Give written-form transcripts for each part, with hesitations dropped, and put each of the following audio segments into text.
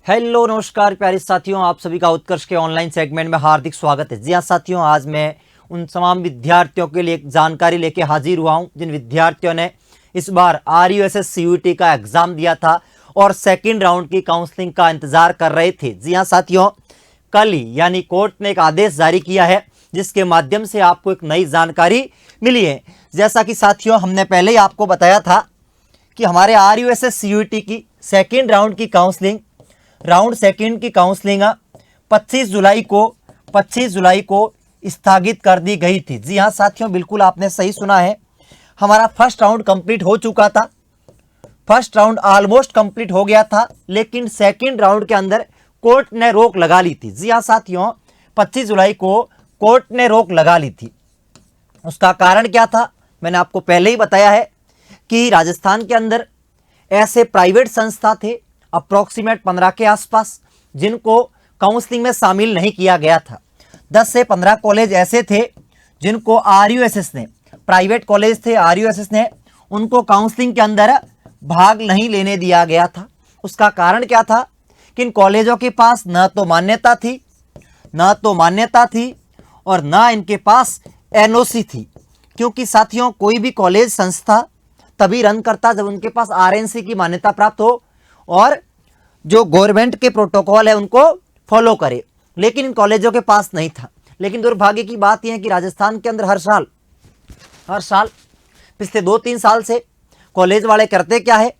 Hello नमस्कार प्यारे साथियों, आप सभी का उत्कर्ष के ऑनलाइन सेगमेंट में हार्दिक स्वागत है। जी हाँ साथियों, आज मैं उन तमाम विद्यार्थियों के लिए एक जानकारी लेके हाजिर हुआ हूँ जिन विद्यार्थियों ने इस बार RUSS CUET का एग्जाम दिया था और सेकंड राउंड की काउंसलिंग का इंतजार कर रहे थे। जी हाँ साथियों, कल ही यानी कोर्ट ने एक आदेश जारी किया है जिसके माध्यम से आपको एक नई जानकारी मिली है। जैसा कि साथियों हमने पहले ही आपको बताया था कि हमारे RUSS CUET की सेकेंड राउंड की काउंसलिंग राउंड सेकंड की काउंसलिंग 25 जुलाई को स्थगित कर दी गई थी। जी हाँ साथियों, बिल्कुल आपने सही सुना है। हमारा फर्स्ट राउंड कंप्लीट हो चुका था, फर्स्ट राउंड ऑलमोस्ट कंप्लीट हो गया था, लेकिन सेकंड राउंड के अंदर कोर्ट ने रोक लगा ली थी। जी हाँ साथियों, 25 जुलाई को कोर्ट ने रोक लगा ली थी। उसका कारण क्या था, मैंने आपको पहले ही बताया है कि राजस्थान के अंदर ऐसे प्राइवेट संस्था थे अप्रॉक्सीमेट 15 के आसपास जिनको काउंसलिंग में शामिल नहीं किया गया था। 10 से 15 कॉलेज ऐसे थे जिनको RUSS ने, प्राइवेट कॉलेज थे RUSS ने, उनको काउंसलिंग के अंदर भाग नहीं लेने दिया गया था। उसका कारण क्या था कि इन कॉलेजों के पास न तो मान्यता थी और न इनके पास NOC थी, क्योंकि साथियों कोई भी कॉलेज संस्था तभी रन करता जब उनके पास RNC की मान्यता प्राप्त हो और जो गवर्नमेंट के प्रोटोकॉल है उनको फॉलो करे, लेकिन इन कॉलेजों के पास नहीं था। लेकिन दुर्भाग्य की बात यह है कि राजस्थान के अंदर हर साल पिछले 2-3 साल से कॉलेज वाले करते क्या है,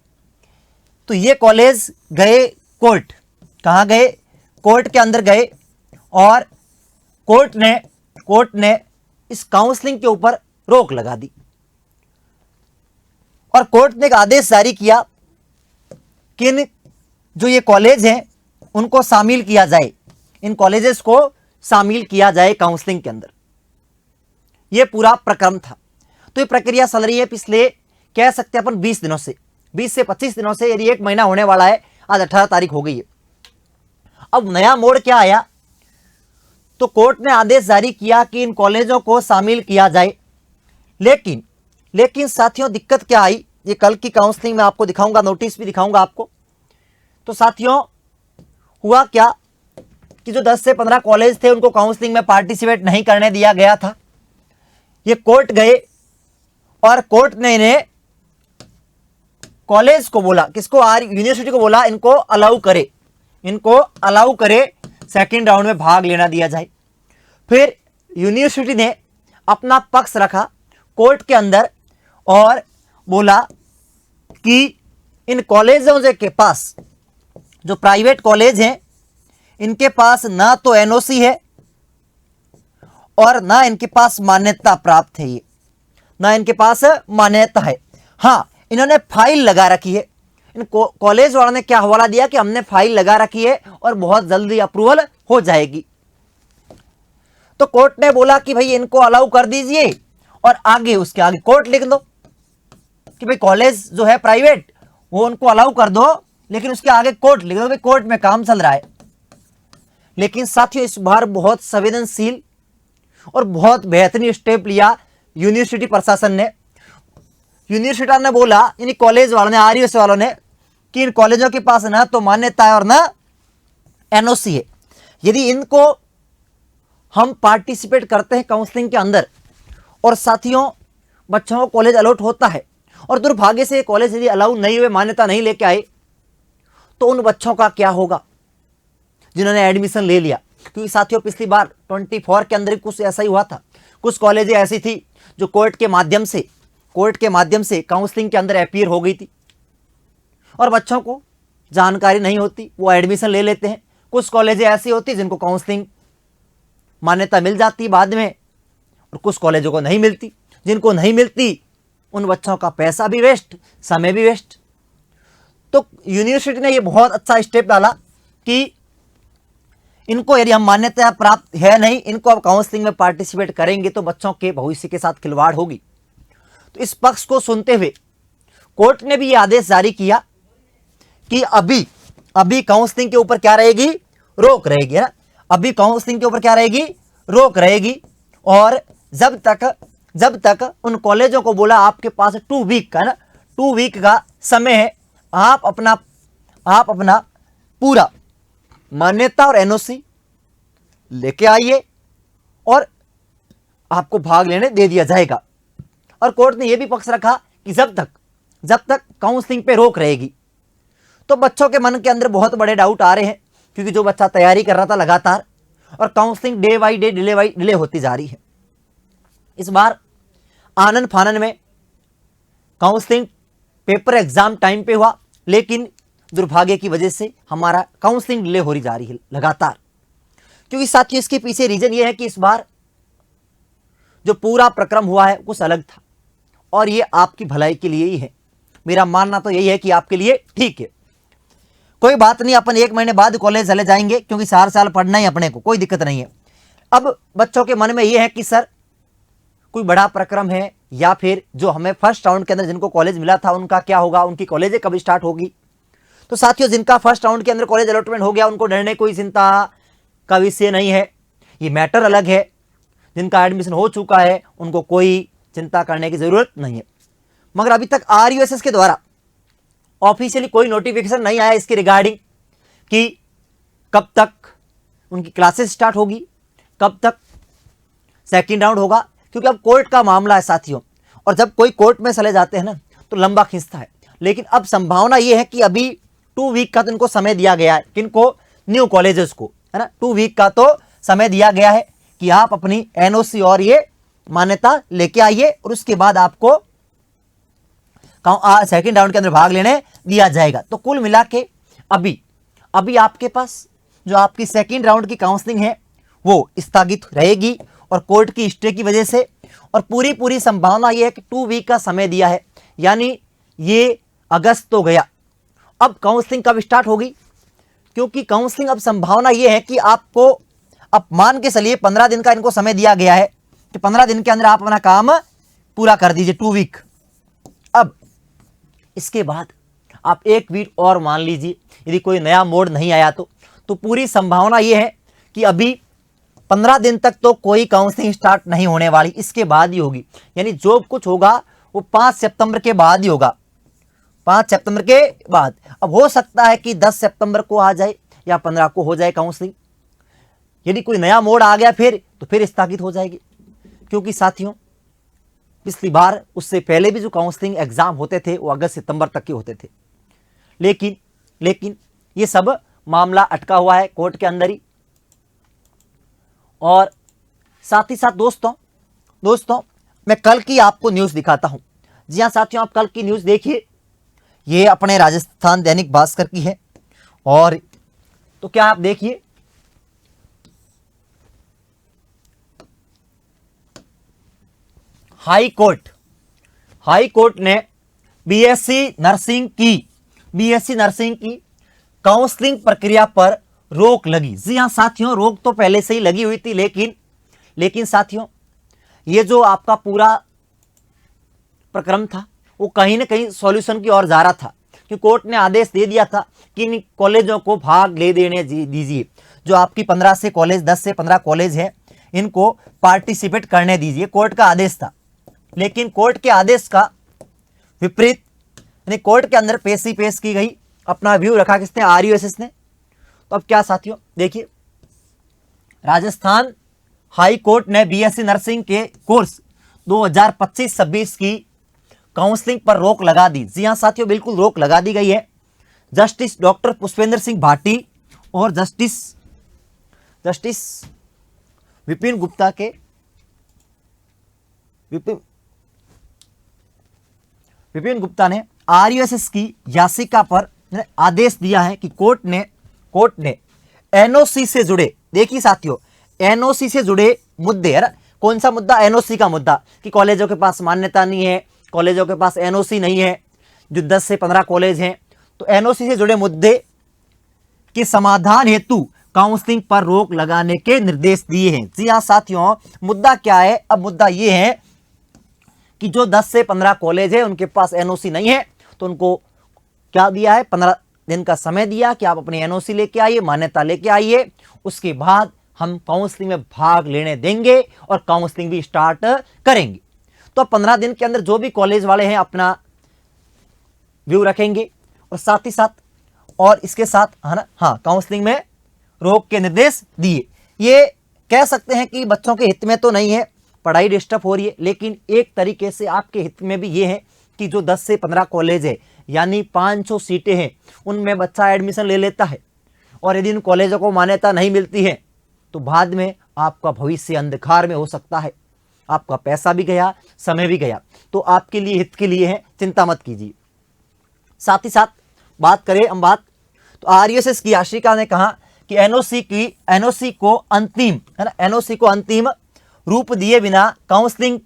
तो ये कॉलेज गए कोर्ट, कहाँ गए, कोर्ट के अंदर गए और कोर्ट ने इस काउंसलिंग के ऊपर रोक लगा दी और कोर्ट ने एक आदेश जारी किया कि इन जो ये कॉलेज हैं उनको शामिल किया जाए, इन कॉलेजेस को शामिल किया जाए काउंसलिंग के अंदर। ये पूरा प्रक्रम था। तो ये प्रक्रिया चल रही है पिछले, कह सकते हैं अपन 20 दिनों से, 20 से 25 दिनों से, यदि 1 महीना होने वाला है। आज 18 तारीख हो गई है। अब नया मोड़ क्या आया, तो कोर्ट ने आदेश जारी किया कि इन कॉलेजों को शामिल किया जाए, लेकिन साथियों दिक्कत क्या आई, ये कल की काउंसलिंग में आपको दिखाऊंगा, नोटिस भी दिखाऊंगा आपको। तो साथियों हुआ क्या कि जो 10 से 15 कॉलेज थे उनको काउंसलिंग में पार्टिसिपेट नहीं करने दिया गया था। ये कोर्ट गए और कोर्ट ने इन्हें, कॉलेज को बोला, किसको, यूनिवर्सिटी को बोला इनको अलाउ करे सेकंड राउंड में भाग लेना दिया जाए। फिर यूनिवर्सिटी ने अपना पक्ष रखा कोर्ट के अंदर और बोला कि इन कॉलेजों के पास, जो प्राइवेट कॉलेज हैं, इनके पास ना तो NOC है और ना इनके पास मान्यता प्राप्त है, ये ना इनके पास मान्यता है। हाँ, इन्होंने फाइल लगा रखी है। इन कॉलेज वालों ने क्या हवाला दिया कि हमने फाइल लगा रखी है और बहुत जल्दी अप्रूवल हो जाएगी। तो कोर्ट ने बोला कि भाई इनको अलाउ कर दीजिए और आगे, उसके आगे कोर्ट लिख दो कि भाई कॉलेज जो है प्राइवेट वो उनको अलाउ कर दो, लेकिन उसके आगे कोर्ट लिख दो, भाई कोर्ट में काम चल रहा है। लेकिन साथियों इस बार बहुत संवेदनशील और बहुत बेहतरीन स्टेप लिया यूनिवर्सिटी प्रशासन ने। यूनिवर्सिटी ने बोला, इन कॉलेज वालों ने, RUSS वालों ने, कि इन कॉलेजों के पास ना तो मान्यता है और ना NOC है। यदि इनको हम पार्टिसिपेट करते हैं काउंसलिंग के अंदर और साथियों बच्चों को कॉलेज अलॉट होता है और दुर्भाग्य से कॉलेज यदि अलाउ नहीं हुए, मान्यता नहीं लेके आए, तो उन बच्चों का क्या होगा जिन्होंने एडमिशन ले लिया। क्योंकि साथियों पिछली बार 24 के अंदर कुछ ऐसा ही हुआ था। कुछ कॉलेजें ऐसी थी जो कोर्ट के माध्यम से काउंसलिंग के अंदर अपीयर हो गई थी और बच्चों को जानकारी नहीं होती, वो एडमिशन ले लेते हैं। कुछ कॉलेजें ऐसी होती जिनको काउंसलिंग मान्यता मिल जाती बाद में और कुछ कॉलेजों को नहीं मिलती। जिनको नहीं मिलती उन बच्चों का पैसा भी वेस्ट, समय भी वेस्ट। तो यूनिवर्सिटी ने ये बहुत अच्छा स्टेप डाला कि इनको, यदि हम मान्यता प्राप्त है नहीं, इनको अब काउंसलिंग में पार्टिसिपेट करेंगे तो बच्चों के भविष्य के साथ खिलवाड़ होगी। तो इस पक्ष को सुनते हुए कोर्ट ने भी ये आदेश जारी किया कि अभी काउंसलिंग के ऊपर क्या रहेगी, रोक रहेगी, है ना। अभी काउंसलिंग के ऊपर क्या रहेगी, रोक रहेगी। और जब तक उन कॉलेजों को बोला आपके पास 2 वीक का, है ना, 2 वीक का समय है, आप अपना पूरा मान्यता और एनओसी लेके आइए और आपको भाग लेने दे दिया जाएगा। और कोर्ट ने यह भी पक्ष रखा कि जब तक काउंसलिंग पे रोक रहेगी। तो बच्चों के मन के अंदर बहुत बड़े डाउट आ रहे हैं, क्योंकि जो बच्चा तैयारी कर रहा था लगातार, और counselling day by day delay होती जा रही है। इस बार आनन फानन में काउंसलिंग पेपर एग्जाम टाइम पे हुआ, लेकिन दुर्भाग्य की वजह से हमारा काउंसलिंग डिले हो रही जा रही है लगातार। क्योंकि साथियों इसके पीछे रीजन ये है कि इस बार जो पूरा प्रक्रम हुआ है कुछ अलग था, और ये आपकी भलाई के लिए ही है। मेरा मानना तो यही है कि आपके लिए ठीक है। कोई बात नहीं, अपन 1 महीने बाद कॉलेज चले जाएंगे, क्योंकि 4 साल पढ़ना ही अपने को, कोई दिक्कत नहीं है। अब बच्चों के मन में ये है कि सर कोई बड़ा प्रक्रम है, या फिर जो हमें फर्स्ट राउंड के अंदर जिनको कॉलेज मिला था उनका क्या होगा, उनकी कॉलेजें कब स्टार्ट होगी। तो साथियों जिनका फर्स्ट राउंड के अंदर कॉलेज अलॉटमेंट हो गया उनको डरने कोई चिंता का विषय नहीं है, ये मैटर अलग है। जिनका एडमिशन हो चुका है उनको कोई चिंता करने की जरूरत नहीं है। मगर अभी तक RUSS के द्वारा ऑफिशियली कोई नोटिफिकेशन नहीं आया इसके रिगार्डिंग कि कब तक उनकी क्लासेस स्टार्ट होगी, कब तक सेकंड राउंड होगा। क्योंकि अब कोर्ट का मामला है साथियों, और जब कोई कोर्ट में चले जाते हैं ना तो लंबा खींचता है। लेकिन अब संभावना ये है कि अभी 2 वीक का तो इनको समय दिया गया है, किनको, न्यू कॉलेजेस को, है ना। 2 वीक का तो समय दिया गया है कि आप अपनी NOC और ये मान्यता लेके आइए, और उसके बाद आपको सेकंड राउंड के अंदर भाग लेने दिया जाएगा। तो कुल मिला के अभी आपके पास जो आपकी सेकंड राउंड की काउंसलिंग है वो स्थगित रहेगी, और कोर्ट की स्टे की वजह से। और पूरी संभावना ये है कि 2 वीक का समय दिया है, यानी ये अगस्त तो गया। अब काउंसलिंग कब स्टार्ट होगी, क्योंकि काउंसलिंग अब संभावना ये है कि आपको, अब मान के चलिए 15 दिन का इनको समय दिया गया है कि 15 दिन के अंदर आप अपना काम पूरा कर दीजिए, 2 वीक। अब इसके बाद आप 1 वीक और मान लीजिए, यदि कोई नया मोड नहीं आया तो पूरी संभावना ये है कि अभी 15 दिन तक तो कोई काउंसलिंग स्टार्ट नहीं होने वाली, इसके बाद ही होगी। यानी जो कुछ होगा वो 5 सितंबर के बाद ही होगा, 5 सितंबर के बाद। अब हो सकता है कि 10 सितंबर को आ जाए या 15 को हो जाए काउंसलिंग। यदि कोई नया मोड आ गया तो फिर स्थगित हो जाएगी। क्योंकि साथियों पिछली बार उससे पहले भी जो काउंसलिंग एग्जाम होते थे वो अगस्त सितंबर तक के होते थे, लेकिन ये सब मामला अटका हुआ है कोर्ट के अंदर ही। और साथ ही साथ दोस्तों मैं कल की आपको न्यूज़ दिखाता हूं। जी हाँ साथियों, आप कल की न्यूज़ देखिए, ये अपने राजस्थान दैनिक भास्कर की है। और तो क्या आप देखिए, हाई कोर्ट ने बीएससी नर्सिंग की काउंसलिंग प्रक्रिया पर रोक लगी। जी हां साथियों, रोक तो पहले से ही लगी हुई थी, लेकिन साथियों ये जो आपका पूरा प्रक्रम था वो कहीं ना कहीं सॉल्यूशन की ओर जा रहा था, कि कोर्ट ने आदेश दे दिया था कि इन कॉलेजों को भाग ले देने दीजिए। जो आपकी 15 से कॉलेज, 10 से 15 कॉलेज हैं, इनको पार्टिसिपेट करने दीजिए, कोर्ट का आदेश था। लेकिन कोर्ट के आदेश का विपरीत, यानी कोर्ट के अंदर पेश की गई, अपना व्यू रखा किसने, RUSS ने। तो अब क्या साथियों देखिए, राजस्थान हाई कोर्ट ने BSc नर्सिंग के कोर्स 2025-26 की काउंसलिंग पर रोक लगा दी। जी हां साथियों, बिल्कुल रोक लगा दी गई है। जस्टिस डॉक्टर पुष्पेंद्र सिंह भाटी और जस्टिस विपिन गुप्ता ने RUSS की याचिका पर आदेश दिया है कि कोर्ट ने NOC से जुड़े, देखिए साथियों, NOC से जुड़े मुद्दे, है ना, कौन सा मुद्दा, NOC का मुद्दा, कि कॉलेजों के पास मान्यता नहीं है, कॉलेजों के पास NOC नहीं है, जो 10 से 15 कॉलेज हैं, तो NOC से जुड़े मुद्दे के समाधान हेतु काउंसलिंग पर रोक लगाने के निर्देश दिए हैं। जी हाँ साथियों, मुद्दा क्या है, अब मुद्दा यह है कि जो 10 से 15 कॉलेज है उनके पास NOC नहीं है, तो उनको क्या दिया है, 15 दिन का समय दिया कि आप अपनी NOC लेके आइए, मान्यता लेके आइए, उसके बाद हम काउंसलिंग में भाग लेने देंगे और काउंसलिंग भी स्टार्ट करेंगे। तो 15 दिन के अंदर जो भी कॉलेज वाले हैं अपना व्यू रखेंगे, और साथ ही साथ और इसके साथ, है ना, हाँ, काउंसलिंग में रोक के निर्देश दिए। ये कह सकते हैं कि बच्चों के हित में तो नहीं है, पढ़ाई डिस्टर्ब हो रही है, लेकिन एक तरीके से आपके हित में भी ये है कि जो 10 से 15 कॉलेज है यानी 500 सीटें हैं उनमें बच्चा एडमिशन ले लेता है, और यदि इन कॉलेजों को मान्यता नहीं मिलती है तो बाद में आपका भविष्य अंधकार में हो सकता है, आपका पैसा भी गया, समय भी गया। तो आपके लिए हित के लिए है, चिंता मत कीजिए। साथ ही साथ बात करें हम तो आरएसएस की याचिका ने कहा कि एनओसी को अंतिम है ना, एनओसी को अंतिम रूप दिए बिना काउंसलिंग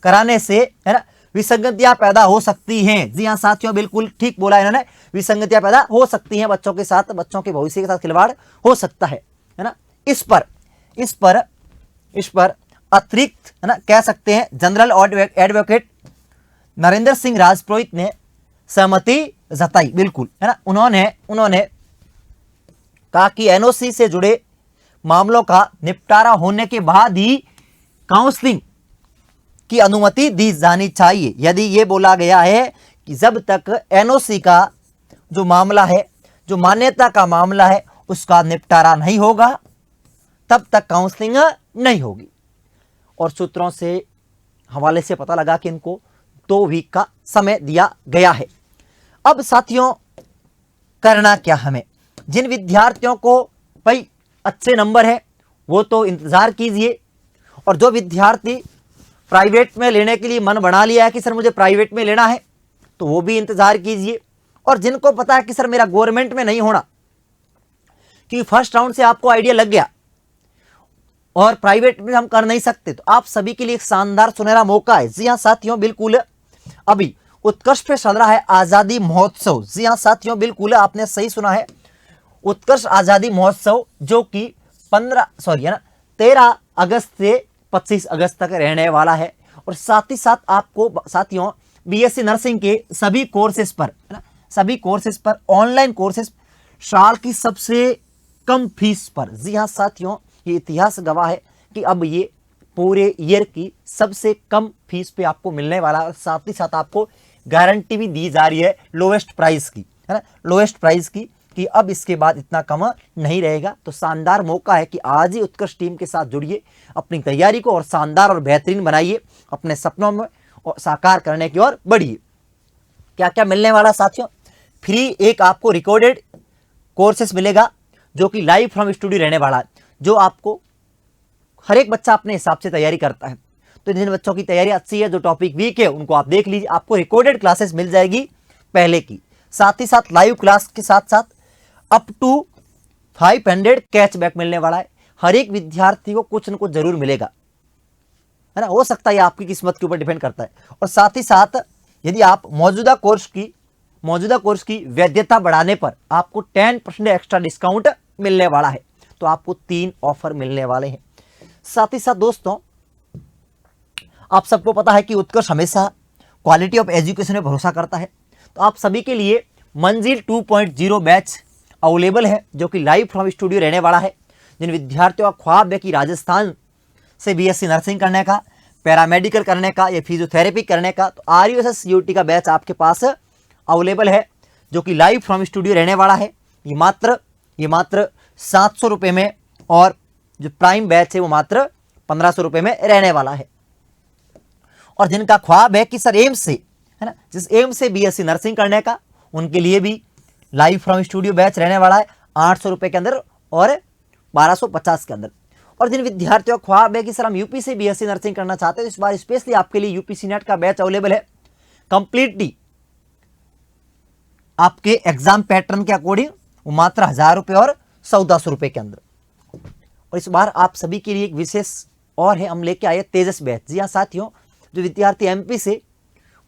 कराने से है ना विसंगतियां पैदा हो सकती हैं। जी हाँ साथियों, बिल्कुल ठीक बोला इन्होंने, विसंगतियां पैदा हो सकती हैं, बच्चों के साथ, बच्चों के भविष्य के साथ खिलवाड़ हो सकता है ना। इस पर अतिरिक्त है ना कह सकते हैं जनरल एडवोकेट नरेंद्र सिंह राजपुरोहित ने सहमति जताई। बिल्कुल है ना, उन्होंने कहा कि एनओसी से जुड़े मामलों का निपटारा होने के बाद ही काउंसलिंग की अनुमति दी जानी चाहिए। यदि ये बोला गया है कि जब तक एनओसी का जो मामला है, जो मान्यता का मामला है, उसका निपटारा नहीं होगा तब तक काउंसलिंग नहीं होगी। और सूत्रों से हवाले से पता लगा कि इनको 2 वीक का समय दिया गया है। अब साथियों करना क्या हमें, जिन विद्यार्थियों को भाई अच्छे नंबर है वो तो इंतजार कीजिए, और जो विद्यार्थी प्राइवेट में लेने के लिए मन बना लिया है कि सर मुझे प्राइवेट में लेना है तो वो भी इंतजार कीजिए। और जिनको पता है कि सर मेरा गवर्नमेंट में नहीं होना, कि फर्स्ट राउंड से आपको आइडिया लग गया और प्राइवेट में हम कर नहीं सकते, तो आप सभी के लिए एक शानदार सुनहरा मौका है। जी हाँ साथियों, बिल्कुल अभी उत्कर्ष पे चल रहा है आजादी महोत्सव। जी हाँ साथियों, बिल्कुल आपने सही सुना है, उत्कर्ष आजादी महोत्सव जो कि 13 अगस्त से 25 अगस्त तक रहने वाला है। और साथ ही साथ आपको साथियों बीएससी नर्सिंग के सभी कोर्सेज पर है ना, सभी कोर्सेज पर ऑनलाइन कोर्सेज साल की सबसे कम फीस पर। जी हाँ साथियों, ये इतिहास गवाह है कि अब ये पूरे ईयर की सबसे कम फीस पे आपको मिलने वाला है। और साथ ही साथ आपको गारंटी भी दी जा रही है लोएस्ट प्राइस की, है ना, लोएस्ट प्राइस की, कि अब इसके बाद इतना कम नहीं रहेगा। तो शानदार मौका है कि आज ही उत्कर्ष टीम के साथ जुड़िए, अपनी तैयारी को और शानदार और बेहतरीन बनाइए, अपने सपनों में और साकार करने की ओर बढ़िए। क्या क्या मिलने वाला साथियों, फ्री एक आपको रिकॉर्डेड कोर्सेस मिलेगा जो कि लाइव फ्रॉम स्टूडियो रहने वाला है, जो आपको हर एक बच्चा अपने हिसाब से तैयारी करता है। तो जिन बच्चों की तैयारी अच्छी है, जो टॉपिक वीक है, उनको आप देख लीजिए, आपको रिकॉर्डेड क्लासेस मिल जाएगी पहले की। साथ ही साथ लाइव क्लास के साथ साथ अप टू 500 कैशबैक मिलने वाला है। हर एक विद्यार्थी को कुछ न कुछ जरूर मिलेगा, है ना, हो सकता है आपकी किस्मत के ऊपर डिपेंड करता है। और साथ ही साथ यदि आप मौजूदा कोर्स की वैधता बढ़ाने पर आपको 10% एक्स्ट्रा डिस्काउंट मिलने वाला है। तो आपको 3 ऑफर मिलने वाले हैं। साथ ही साथ दोस्तों आप सबको पता है कि उत्कर्ष हमेशा क्वालिटी ऑफ एजुकेशन में भरोसा करता है। तो आप सभी के लिए मंजिल 2.0 बैच अवेलेबल है, जो कि लाइव फ्रॉम स्टूडियो रहने वाला है। जिन विद्यार्थियों का ख्वाब है कि राजस्थान से बीएससी नर्सिंग करने का, पैरामेडिकल करने का या फिजियोथेरेपी करने का, तो आरयूएसएस सीयूटी का बैच आपके पास अवेलेबल है, जो कि लाइव फ्रॉम स्टूडियो रहने वाला है। ये मात्र 700 रुपये में, और जो प्राइम बैच है वो मात्र 1500 रुपये में रहने वाला है। और जिनका ख्वाब है कि सर एम्स से, है ना, जिस एम्स से बीएससी नर्सिंग करने का, उनके लिए भी लाइव फ्रॉम स्टूडियो बैच रहने वाला है 800 रुपये के अंदर और 1250 के अंदर। और जिन विद्यार्थियों का ख्वाब है कि सर हम यूपी से बीएससी नर्सिंग करना चाहते हैं, तो इस बार स्पेशली आपके लिए यूपीसी नेट का बैच अवेलेबल है, कंप्लीटली आपके एग्जाम पैटर्न के अकॉर्डिंग, वो मात्र 1000 रुपये और 1400 रुपये के अंदर। और इस बार आप सभी के लिए एक विशेष और है, हम लेके आए तेजस बैच। जी हाँ साथियों, जो विद्यार्थी एमपी से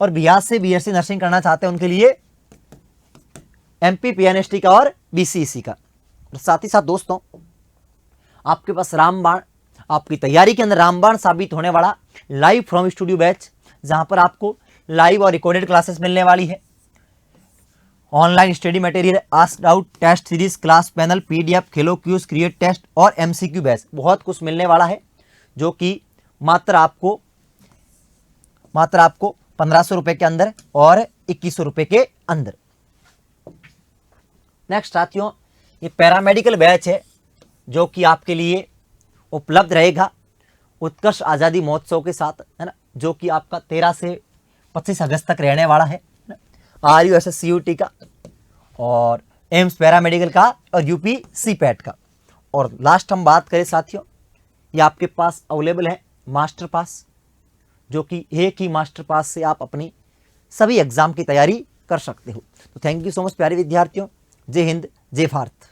और बिहार से बीएससी नर्सिंग करना चाहते हैं, उनके लिए एमपी पीएनएसटी का और बीसीईसी का। और साथ ही साथ दोस्तों आपके पास रामबाण, आपकी तैयारी के अंदर रामबाण साबित होने वाला लाइव फ्रॉम स्टूडियो बैच, जहां पर आपको लाइव और रिकॉर्डेड क्लासेस मिलने वाली है, online study material, ask out, test series, class panel, PDF, खेलो क्यूज, क्रिएट टेस्ट और एमसीक्यू बैच, बहुत कुछ मिलने वाला है, जो कि मात्र आपको 1500 रुपये के अंदर और 2100 रुपये के अंदर। नेक्स्ट साथियों, ये पैरामेडिकल बैच है, जो कि आपके लिए उपलब्ध रहेगा उत्कर्ष आज़ादी महोत्सव के साथ, है ना, जो कि आपका 13 से 25 अगस्त तक रहने वाला है ना। RUSSCUT का और एम्स पैरामेडिकल का और यूपी CPAT का। और लास्ट हम बात करें साथियों, ये आपके पास अवेलेबल है मास्टर पास, जो कि एक ही मास्टर पास से आप अपनी सभी एग्जाम की तैयारी कर सकते हो। तो थैंक यू सो मच प्यारे विद्यार्थियों। जय हिंद, जय भारत।